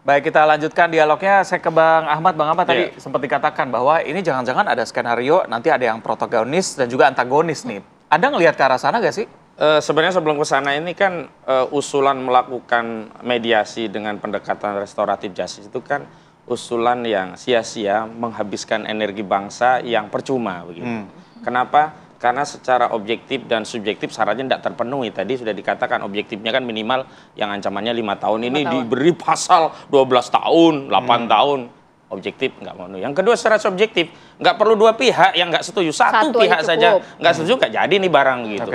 Baik, kita lanjutkan dialognya. Saya ke Bang Ahmad. Bang Ahmad tadi sempat dikatakan bahwa ini jangan-jangan ada skenario nanti ada yang protagonis dan juga antagonis nih. Ada ngelihat ke arah sana nggak sih? Sebenarnya sebelum ke sana ini kan usulan melakukan mediasi dengan pendekatan restoratif justice itu kan usulan yang sia-sia menghabiskan energi bangsa yang percuma begitu. Kenapa? Karena secara objektif dan subjektif syaratnya tidak terpenuhi. Tadi sudah dikatakan objektifnya kan minimal yang ancamannya 5 tahun ini diberi pasal 12 tahun, 8 tahun. Objektif nggak mau. Yang kedua secara subjektif, nggak perlu dua pihak yang nggak setuju. Satu pihak saja nggak setuju, nggak jadi nih barang gitu.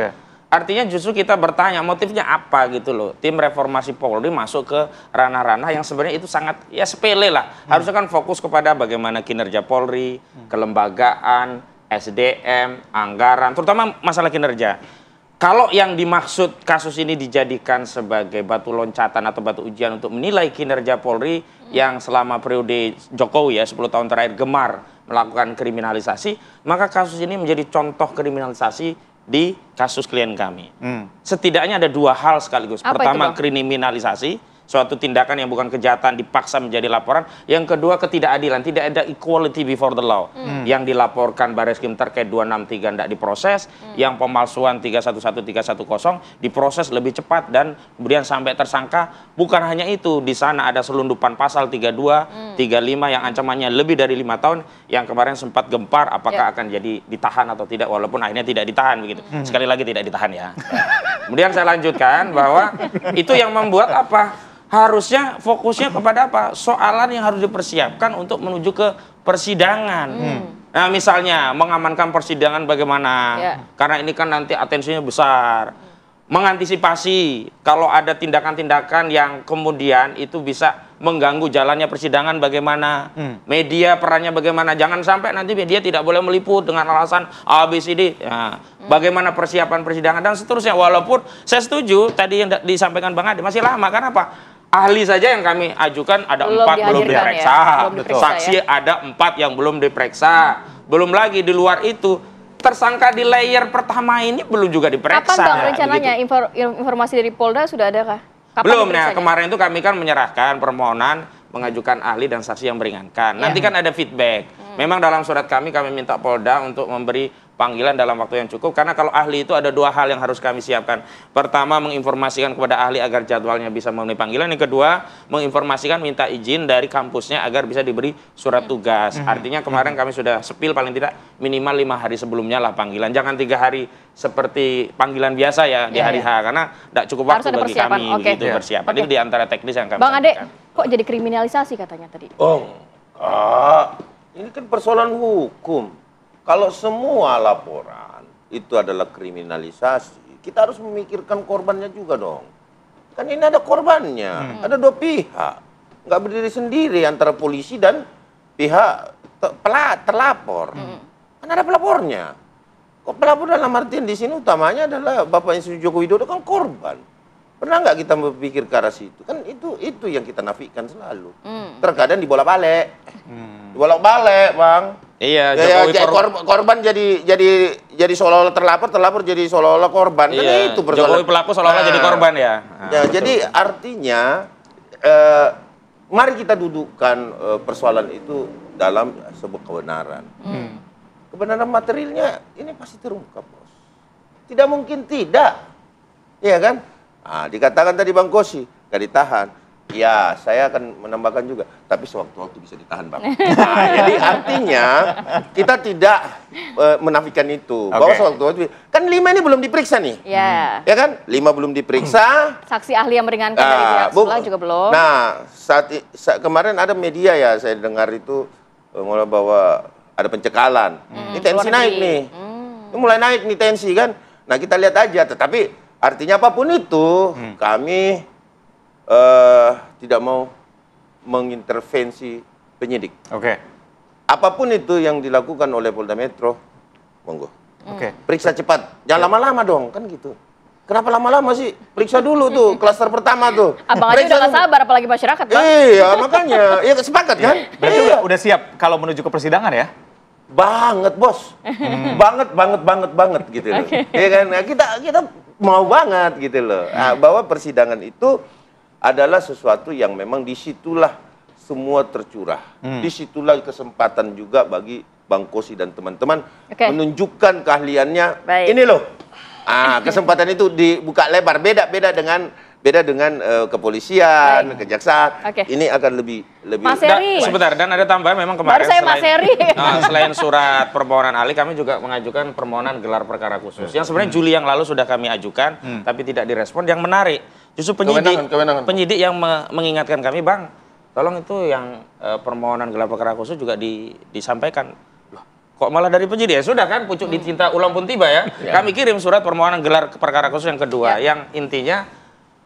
Artinya justru kita bertanya motifnya apa gitu loh. Tim reformasi Polri masuk ke ranah-ranah yang sebenarnya itu sangat ya sepele lah. Harusnya kan fokus kepada bagaimana kinerja Polri, kelembagaan, SDM, anggaran, terutama masalah kinerja. Kalau yang dimaksud kasus ini dijadikan sebagai batu loncatan atau batu ujian untuk menilai kinerja Polri yang selama periode Jokowi ya 10 tahun terakhir gemar melakukan kriminalisasi, maka kasus ini menjadi contoh kriminalisasi di kasus klien kami. Setidaknya ada dua hal sekaligus. Pertama, kriminalisasi, suatu tindakan yang bukan kejahatan dipaksa menjadi laporan. Yang kedua, ketidakadilan, tidak ada equality before the law. Yang dilaporkan Bareskrim terkait 263 tidak diproses, yang pemalsuan 311310 diproses lebih cepat dan kemudian sampai tersangka. Bukan hanya itu, di sana ada selundupan pasal 32, 35 yang ancamannya lebih dari 5 tahun, yang kemarin sempat gempar apakah akan jadi ditahan atau tidak, walaupun akhirnya tidak ditahan begitu. Sekali lagi tidak ditahan ya. Kemudian saya lanjutkan bahwa itu yang membuat apa? Harusnya fokusnya kepada apa? Soalan yang harus dipersiapkan untuk menuju ke persidangan. Nah, misalnya mengamankan persidangan bagaimana? Karena ini kan nanti atensinya besar. Mengantisipasi kalau ada tindakan-tindakan yang kemudian itu bisa mengganggu jalannya persidangan bagaimana? Media perannya bagaimana? Jangan sampai nanti media tidak boleh meliput dengan alasan ABCD. Nah, bagaimana persiapan persidangan dan seterusnya. Walaupun saya setuju tadi yang disampaikan Bang Ade masih lama. Kenapa? Ahli saja yang kami ajukan ada 4 belum diperiksa. Saksi ada 4 yang belum diperiksa. Belum lagi di luar itu tersangka di layer pertama ini belum juga diperiksa. Kapan Bang rencananya informasi dari Polda sudah adakah? Belum, nah kemarin itu kami kan menyerahkan permohonan mengajukan ahli dan saksi yang meringankan. Nanti kan ada feedback. Memang dalam surat kami minta Polda untuk memberi panggilan dalam waktu yang cukup. Karena kalau ahli itu ada 2 hal yang harus kami siapkan. Pertama, menginformasikan kepada ahli agar jadwalnya bisa memenuhi panggilan. Yang kedua, menginformasikan minta izin dari kampusnya agar bisa diberi surat tugas. Artinya kemarin kami sudah sepil paling tidak minimal 5 hari sebelumnya lah panggilan. Jangan 3 hari seperti panggilan biasa ya di hari H. Karena tidak cukup waktu bagi kami begitu persiapan. Itu di antara teknis yang kami Bang Ade, sampaikan. kok jadi kriminalisasi katanya tadi? Ini kan persoalan hukum. Kalau semua laporan itu adalah kriminalisasi, kita harus memikirkan korbannya juga dong. Kan ini ada korbannya, ada 2 pihak. Nggak berdiri sendiri antara polisi dan pihak terlapor. Kan ada pelapornya. Kok pelapor dalam artian di sini utamanya adalah Bapak Insinyur Joko Widodo kan korban. Pernah nggak kita berpikir ke arah situ? Kan itu yang kita nafikan selalu. Terkadang dibolak-balik. Dibolak-balik, Bang. Iya, korban jadi seolah-olah terlapor jadi seolah-olah korban. Kan itu persoalan. Jokowi pelaku seolah-olah jadi korban ya. Jadi artinya mari kita dudukkan persoalan itu dalam sebuah kebenaran. Kebenaran materialnya ini pasti terungkap, Bos. Tidak mungkin tidak. Iya kan? Nah, dikatakan tadi Bang Kosi, gak ditahan. Ya, saya akan menambahkan juga. Tapi sewaktu-waktu bisa ditahan, Bang. Nah, jadi artinya kita tidak menafikan itu. Bahwa sewaktu-waktu, kan 5 ini belum diperiksa nih. Ya kan? 5 belum diperiksa. Saksi ahli yang meringankan dari pihak sebelah juga belum. Nah, kemarin ada media ya, saya dengar itu mulai bahwa ada pencekalan. Ini tensi naik nih. Ini mulai naik nih tensi kan. Nah, kita lihat aja. Tetapi artinya apapun itu, kami tidak mau mengintervensi penyidik. Apapun itu yang dilakukan oleh Polda Metro, monggo. Periksa cepat, jangan lama-lama dong, kan gitu. Kenapa lama-lama sih? Periksa dulu tuh, klaster pertama tuh. Abang aja udah gak sabar, apalagi masyarakat, Bang. Iya, makanya. Ya sepakat kan? Berarti udah siap kalau menuju ke persidangan ya? Banget, Bos. banget gitu loh. Ya kan? Nah, kita mau banget gitu loh. Nah, bahwa persidangan itu adalah sesuatu yang memang disitulah semua tercurah. Disitulah kesempatan juga bagi Bang Kosi dan teman-teman menunjukkan keahliannya. Baik. Ini loh, kesempatan itu dibuka lebar. Beda dengan kepolisian, kejaksaan. Ini akan lebih. Mas Heri. Sebentar, dan ada tambahan memang kemarin Baru saya Mas Heri. Selain surat permohonan ahli, kami juga mengajukan permohonan gelar perkara khusus. Yang sebenarnya Juli yang lalu sudah kami ajukan, tapi tidak direspon. Yang menarik, justru penyidik yang mengingatkan kami, Bang, tolong itu yang permohonan gelar perkara khusus juga disampaikan. Loh, kok malah dari penyidik? Ya sudah kan, pucuk dicinta ulang pun tiba ya. Kami kirim surat permohonan gelar perkara khusus yang kedua, yang intinya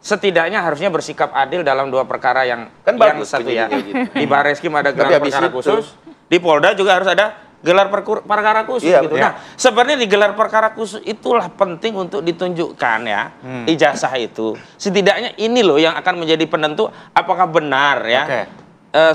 setidaknya harusnya bersikap adil dalam dua perkara yang bagus satu ya. gitu. Di Barreskrim ada gelar perkara khusus, di Polda juga harus ada gelar perkara khusus gitu. Nah, sebenarnya di gelar perkara khusus itulah penting untuk ditunjukkan ya, ijazah itu. Setidaknya ini loh yang akan menjadi penentu apakah benar ya.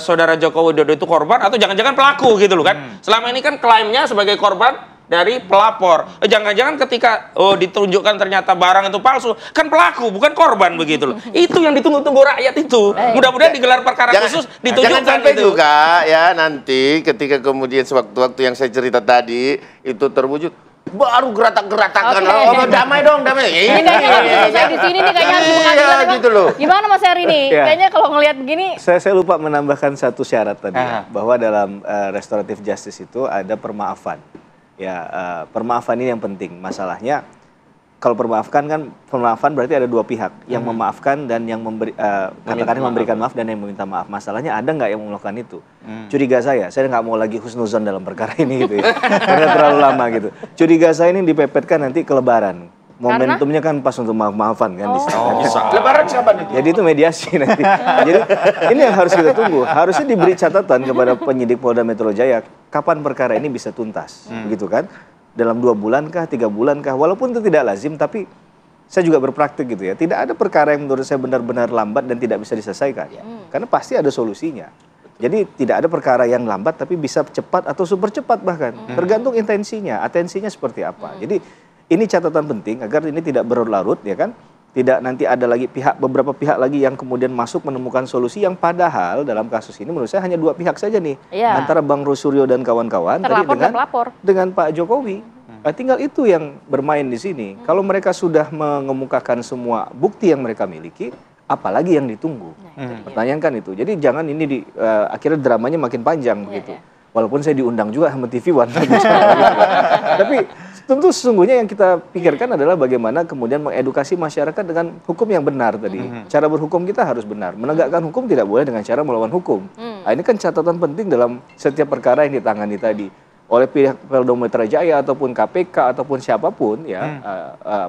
Saudara Joko Widodo itu korban atau jangan-jangan pelaku gitu loh kan. Selama ini kan klaimnya sebagai korban dari pelapor. Jangan-jangan ketika ditunjukkan ternyata barang itu palsu, kan pelaku bukan korban begitu loh. Itu yang ditunggu-tunggu rakyat itu. Mudah-mudahan di gelar perkara khusus ditunjukkan jangan sampai itu. juga ya nanti ketika kemudian sewaktu-waktu yang saya cerita tadi itu terwujud baru geratak-geratakan. Damai dong, damai. Ini kayaknya nggak bisa selesai di sini nih, kayaknya harus di pengadilan. Emang gitu loh. Gimana Mas Heri nih? Kayaknya kalau ngelihat begini. Saya lupa menambahkan satu syarat tadi ya, bahwa dalam restoratif justice itu ada permaafan. Ya, permaafan ini yang penting. Masalahnya kalau permaafan berarti ada dua pihak, yang memaafkan dan yang memberikan maaf dan yang meminta maaf. Masalahnya ada nggak yang melakukan itu? Curiga saya nggak mau lagi husnuzon dalam perkara ini gitu ya, karena terlalu lama gitu. Curiga saya ini dipepetkan nanti ke Lebaran. Momentumnya kan pas untuk maaf-maafan kan bisa. Lebaran kapan itu? Jadi itu mediasi nanti. Jadi ini yang harus kita tunggu. Harusnya diberi catatan kepada penyidik Polda Metro Jaya kapan perkara ini bisa tuntas, begitu kan? Dalam 2 bulan kah, 3 bulan kah? Walaupun itu tidak lazim, tapi saya juga berpraktik gitu ya. Tidak ada perkara yang menurut saya benar-benar lambat dan tidak bisa diselesaikan. Karena pasti ada solusinya. Jadi tidak ada perkara yang lambat tapi bisa cepat atau super cepat bahkan. Tergantung intensinya, atensinya seperti apa. Jadi ini catatan penting agar ini tidak berlarut ya kan. Tidak nanti ada lagi beberapa pihak lagi yang kemudian masuk menemukan solusi yang padahal dalam kasus ini menurut saya hanya 2 pihak saja nih. Antara Bang Rosuryo dan kawan-kawan tadi dengan Pak Jokowi. Tinggal itu yang bermain di sini. Kalau mereka sudah mengemukakan semua bukti yang mereka miliki, apalagi yang ditunggu? Pertanyaan kan itu. Jadi jangan ini akhirnya dramanya makin panjang begitu. Walaupun saya diundang juga sama TV One. Tapi tentu sesungguhnya yang kita pikirkan adalah bagaimana kemudian mengedukasi masyarakat dengan hukum yang benar tadi. Cara berhukum kita harus benar. Menegakkan hukum tidak boleh dengan cara melawan hukum. Nah, ini kan catatan penting dalam setiap perkara yang ditangani tadi. Oleh pihak Polda Metro Jaya ataupun KPK ataupun siapapun ya,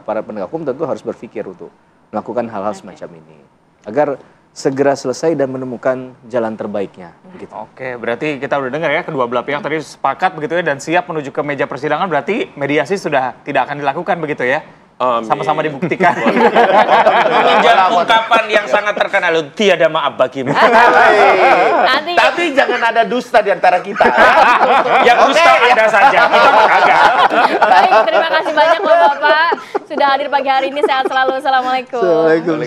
para penegak hukum tentu harus berpikir untuk melakukan hal-hal semacam ini. Agar segera selesai dan menemukan jalan terbaiknya. Begitu. Oke, berarti kita udah dengar ya kedua belah pihak tadi sepakat begitu ya dan siap menuju ke meja persidangan. Berarti mediasi sudah tidak akan dilakukan begitu ya? Sama-sama dibuktikan. Menunjukkan ungkapan yang sangat terkenal, tiada maaf bagimu. Tapi jangan ada dusta di antara kita. Yang dusta Anda saja, kita kagak. Baik, terima kasih banyak Bapak sudah hadir pagi hari ini. Sehat selalu. Assalamualaikum.